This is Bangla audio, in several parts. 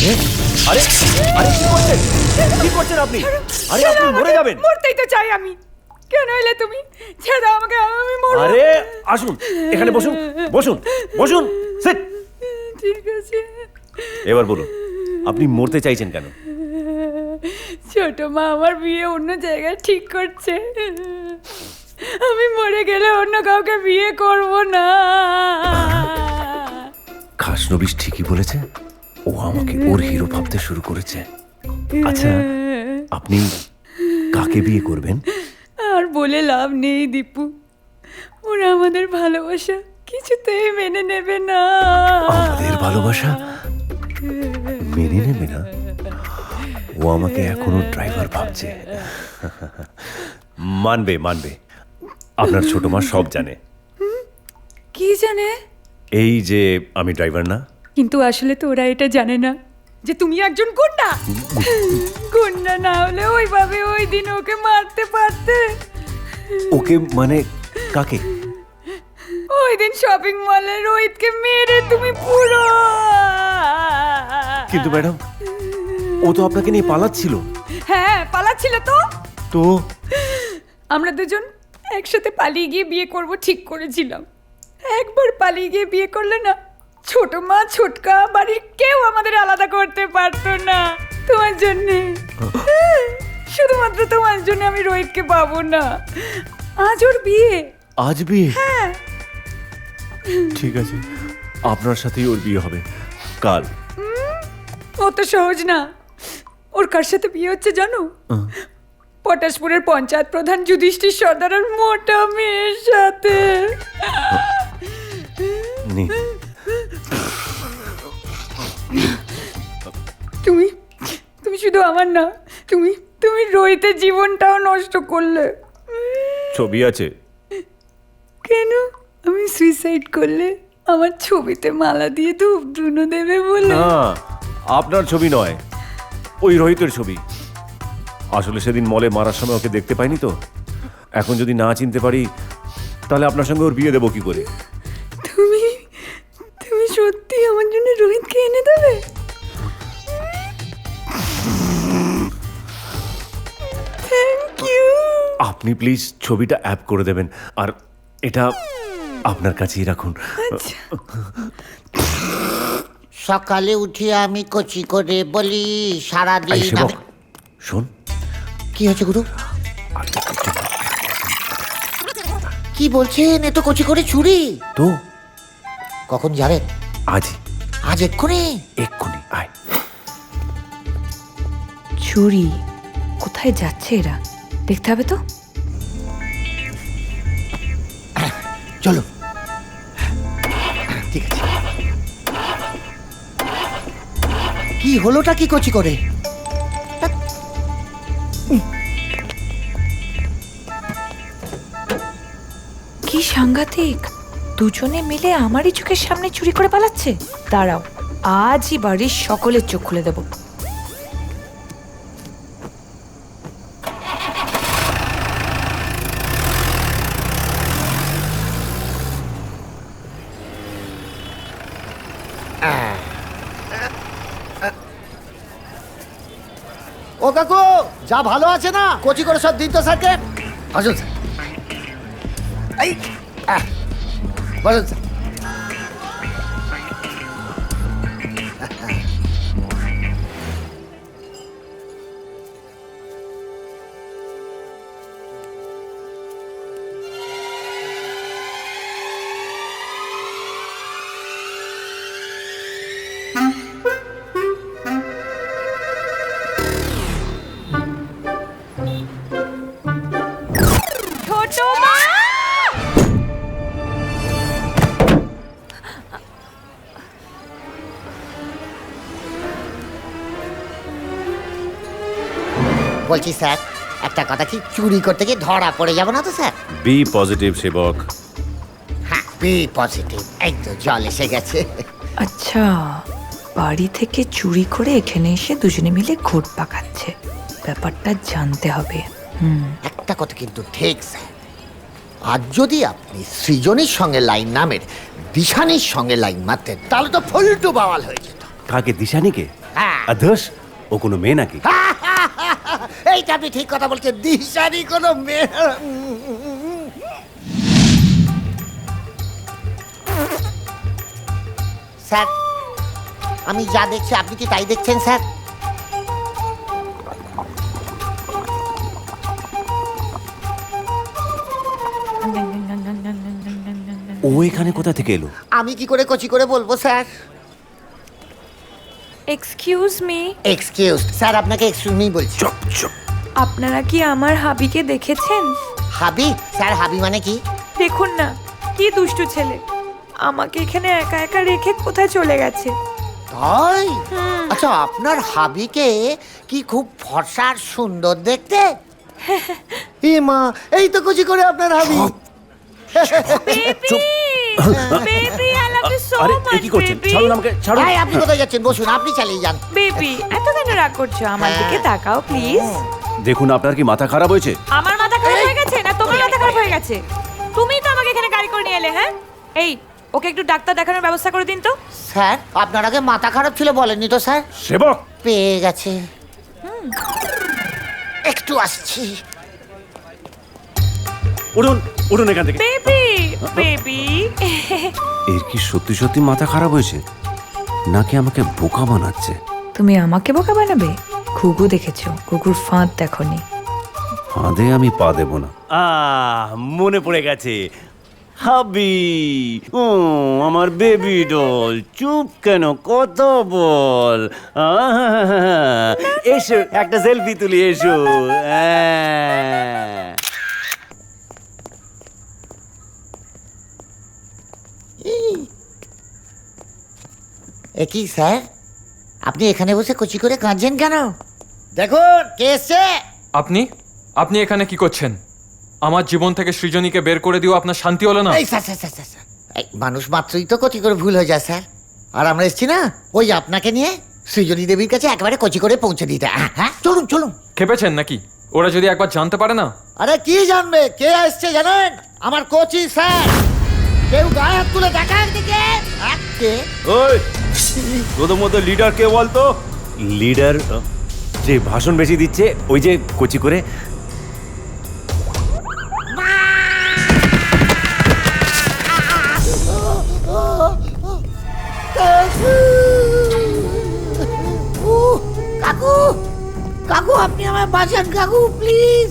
আরে আরে আরে কি করছেন আপনি? আরে আপনি মরে যাবেন। মরতেই তো চাই আমি। কেন এলে তুমি? ছেড়ে দাও আমাকে, আমি মরবো। আরে আসুন, এখানে বসুন বসুন বসুন। সিট। ঠিক আছে। এবার বলুন, আপনি মরতে চাইছেন কেন? ছোট মা আমার বিয়ে অন্য জায়গায় ঠিক করছে। আমি মরে গেলে অন্য কাউকে বিয়ে করব না। খাসনবিশ ঠিকই বলেছে, ও আমাকে ওর হিরো ভাবতে শুরু করেছে। আচ্ছা, আপনি কাকে বিয়ে করবেন? আর বলে লাভ নেই দীপু, ওরা আমাদের ভালোবাসা কিছুতেই মেনে নেবে না। আমাদের ভালোবাসা মেনে নেবে না? ও আমাকে এখনো ড্রাইভার ভাবছে। মানবে মানবে, আপনার ছোট মা সব জানে। কি জানে? এই যে আমি ড্রাইভার না। কিন্তু আসলে তো ওরা এটা জানে না যে তুমি একজন গুন্ডা। গুন্ডা না হলে ওইভাবে ওই দিন ওকে মারতে পারতে। ওকে মানে কাকে? ওই দিন শপিং মলে রোহিতকে মেরে তুমি পুরো। কিন্তু ম্যাডাম, ও তো আপনাকে নিয়ে পালাচ্ছিল। হ্যাঁ পালাচ্ছিল তো। তো আমরা দুজন একসাথে পালিয়ে গিয়ে বিয়ে করব ঠিক করেছিলাম। একবার পালিয়ে গিয়ে বিয়ে করলে না, ছোট মা ছোটকা বাড়ির কেউ আমাদের আলাদা করতে পারতো না। তোমার জন্যে, শুধুমাত্র তোমার জন্য আমি রোহিতকে পাবো না। আজ ওর বিয়ে। আজ বিয়ে? হ্যাঁ। ঠিক আছে, আপনার সাথেই ওর বিয়ে হবে কাল। ও তো সহজ না। ওর কার সাথে বিয়ে হচ্ছে জানো? পটাশপুরের পঞ্চায়েত প্রধান যুধিষ্ঠির সর্দারের মোটা মেয়ের সাথে। নে। তুমি তুমি শুধু আমার না, তুমি তুমি রোহিতের জীবনটাও নষ্ট করলে। ছবি আছে? কেন? আমি সুইসাইড করলে আমার ছবিতে মালা দিয়ে ধূপ ধুনো দেবে বলে? না, আপনার ছবি নয়, ওই রোহিতের ছবি। আসলে সেদিন মলে মারার সময় ওকে দেখতে পাইনি তো। এখন যদি না চিনতে পারি, তাহলে আপনার সঙ্গে ওর বিয়ে দেবো কি করে? তুমি তুমি সত্যি আমার জন্য রোহিতকে এনে দেবে? Thank you. আপনি প্লিজ ছবিটা অ্যাপ করে দেবেন, আর এটা আপনার কাছেই রাখুন। আচ্ছা। সকালে উঠে আমি কচি করে বলি এই সারাদিন সেবক, শোন। কি হয়েছে গুরু? কি বলছেন? এ তো কচি করে চুরি। তো কখন যাবেন? আজই, আজ এক্ষুনি? এক্ষুনি আয়। চুরি? কোথায় যাচ্ছে এরা? দেখতে হবে তো। চলো। ঠিক আছে। কি হলোটা কি কচি করে? কি সাংঘাতিক! দুজনে মিলে আমারই চোখের সামনে চুরি করে পালাচ্ছে। দাঁড়াও, আজই বাড়ির সকলের চোখ খুলে দেব। ও কাকু, যা ভালো আছে না? কচি করে সব দিন তো স্যারকে। আসুন স্যার। এই বলুন স্যার। ছোট মা! বলছি স্যার, একটা কথা, কি চুরি করতে গিয়ে ধরা পড়ে যাবো না তো স্যার? বি পজিটিভ সেবক। হ্যাঁ, বি পজিটিভ। এই তো জল এসে গেছে। আচ্ছা, বাড়ি থেকে চুরি করে এখানে এসে দুজনে মিলে ঘুট পাকাচ্ছে। ব্যাপারটা জানতে হবে। একটা কথা কিন্তু ঠিক স্যার, আজ যদি আপনি সৃজনীর সঙ্গে লাইন না মেরে দিশানির সঙ্গে লাইন মারতেন, তাহলে তো ফুলটু বাওয়াল হয়ে যেত। কাকে? দিশানিকে? হ্যাঁ। আর ধস ও কোনো মেয়ে নাকি? এইটা আপনি ঠিক কথা বলছেন, দিশারি কোনো মেয়ে। স্যার, আমি যা দেখছি আপনি কি তাই দেখছেন স্যার? ও এখানে কোথা থেকে এলো? আমি কি করে কচি করে বলবো sir? Excuse me, excuse sir, আপনাকে এক্সকিউজ মি বলছি। চুপ চুপ। আপনারা কি আমার হাবিকে দেখেছেন? হাবি? স্যার হাবি মানে কি? দেখুন না, কি দুষ্টু ছেলে, আমাকে এখানে একা একা রেখে কোথায় চলে গেছে। তাই? আচ্ছা, আপনার হাবিকে কি খুব ফর্সা আর সুন্দর দেখতে? এ মা, এই তো কচি করে আপনার hubby. Baby, I love you so আরে এ মাচ কি করছেন? বেবি। ছাড়ুন আমাকে, ছাড়ুন। ভাই, আপনি কোথায় যাচ্ছেন? বসুন, আপনি চালিয়ে যান। বেবি, এত কেন রাগ করছো? আমার দিকে তাকাও প্লিজ। দেখুন, আপনার কি মাথা খারাপ হয়েছে? আমার মাথা খারাপ হয়ে গেছে না তোমার মাথা খারাপ হয়ে গেছে? তুমিই তো আমাকে এখানে গাড়ি করে নিয়ে এলে। হ্যাঁ, এই ওকে একটু ডাক্তার দেখানোর ব্যবস্থা করে দিন তো। স্যার, আপনার আগে মাথা খারাপ ছিল বলেননি তো স্যার? সেবক, পেয়ে গেছে। একটু আসছি। উঠুন উঠুন এখান থেকে। Baby, baby. এর কি সত্যি সত্যি মাথা খারাপ হয়েছে, নাকি আমাকে বোকা বানাচ্ছে? তুমি আমাকে বোকা বানাবে? ঘুঘু দেখেছো, ঘুঘুর ফাঁদ দেখোনি। ফাঁদে আমি পা দেব না। মনে পড়ে গেছে, হাবি। ও আমার বেবি ডল, চুপ কেন, কত বল। এসো একটা সেলফি তুলি, এসো। এ কি স্যার, আপনি এখানে বসে কচি করে কাঁদছেন কেন? দেখুন কে এসছে। আপনি আপনি এখানে কি করছেন? আমার জীবন থেকে সৃজনীকে বের করে দিও আপনার শান্তি হলো না? এই sir sir sir sir, sir. এই মানুষ মাত্রই তো কচি করে ভুল হয়ে যায় স্যার। আর আমরা এসছি না ওই আপনাকে নিয়ে সৃজনী দেবীর কাছে একেবারে কচি করে পৌঁছে দিতে। হ্যাঁ, চলুন চলুন। খেপেছেন নাকি? ওরা যদি একবার জানতে পারে না। আরে কি জানবে, কে আসছে জানেন? আমার কোচি স্যার। কেউ গায়ে হাত তুলে দেখা একদিকে। কে? ওই তোদের মধ্যে লিডার কে বলতো? লিডার যে ভাষণ বেশি দিচ্ছে, ওই যে কচি করে। কাকু, কাকু আপনি আমায় বাঁচান কাকু, প্লিজ।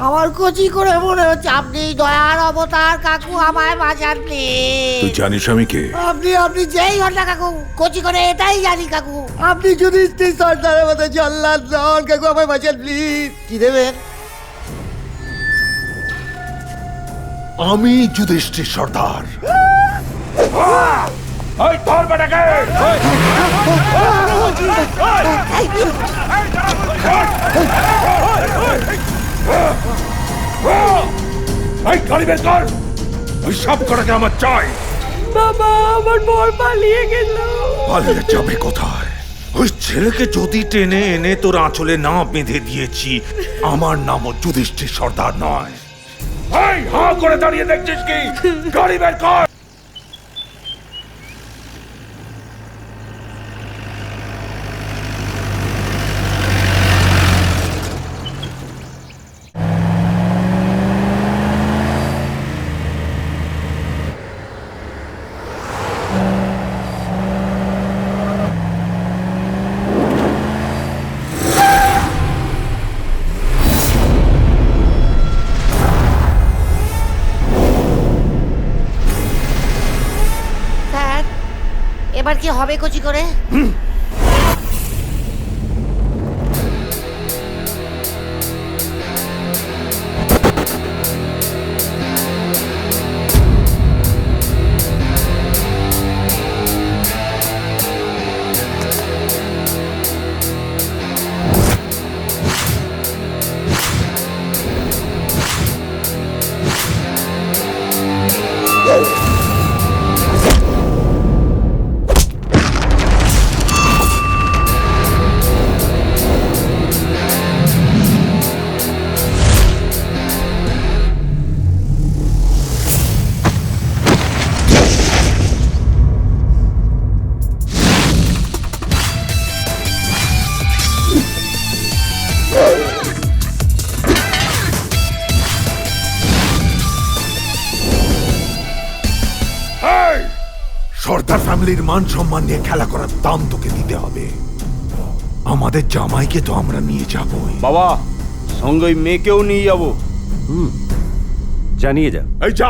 আমার কচি করে মনে হচ্ছে আপনি দয়ার অবতার। কাকু আমায় বাঁচান প্লিজ। তুই জানিস আমি কে? আপনি যেই হন না কাকু, কচি করে এটাই জানি কাকু। আপনি যদি সর্দারের মতো জল্লাদ নন কাকু, আমায় বাঁচান প্লিজ। কি দেবেন? আমি যুধিষ্ঠির সর্দার। ওই সব করাকে আমার চাই। বাবা, আমার বর পালিয়ে গেল। পালিয়ে যাবে কোথায়? ওই ছেলেকে যদি টেনে এনে তোর আঁচলে না বেঁধে দিয়েছি, আমার নামও যুধিষ্ঠির সর্দার নয়। এই হাঁ করে দাঁড়িয়ে দেখছিস কি? গাড়ি বের কর। স্যার, এবার কি হবে কচি করে? ফ্যামিলির মান সম্মান নিয়ে খেলা করার দাম তোকে দিতে হবে। আমাদের জামাইকে তো আমরা নিয়ে যাবই। বাবা সঙ্গে ওই মেয়েকেও নিয়ে যাবো। জানিয়ে যা। এই যা।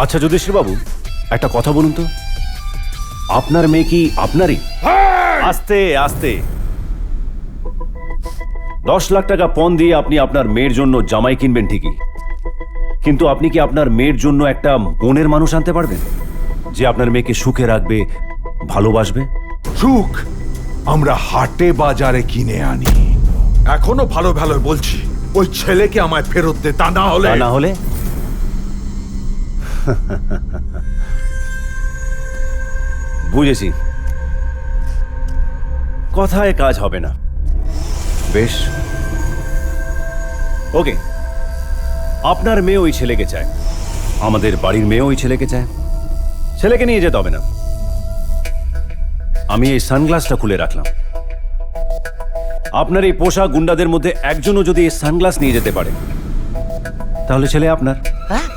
আচ্ছা যুধিষ্ঠির বাবু, একটা কথা বলুন তো, আপনার মেয়ে কি আপনারই? আস্তে আস্তে। 10 লাখ টাকা পণ দিয়ে আপনি আপনার মেয়ের জন্য জামাই কিনবেন ঠিকই, কিন্তু আপনি কি আপনার মেয়ের জন্য একটা মনের মানুষ আনতে পারবেন, যে আপনার মেয়েকে সুখে রাখবে, ভালোবাসবে? সুখ আমরা হাটে বাজারে কিনে আনি। এখনো ভালো ভালো বলছি, ওই ছেলেকে আমায় ফেরত দে, তা না হলে তা না হলে বুঝেছি, কথায় কাজ হবে না। বেশ, ওকে, আপনার মেয়ে ওই ছেলেকে চায়, আমাদের বাড়ির মেয়ে ওই ছেলেকে চায়। ছেলেকে নিয়ে যেতে হবে না, আমি এই সানগ্লাসটা খুলে রাখলাম। আপনার এই পোষা গুন্ডাদের মধ্যে একজনও যদি এই সানগ্লাস নিয়ে যেতে পারে, তাহলে ছেলে আপনার। হ্যাঁ?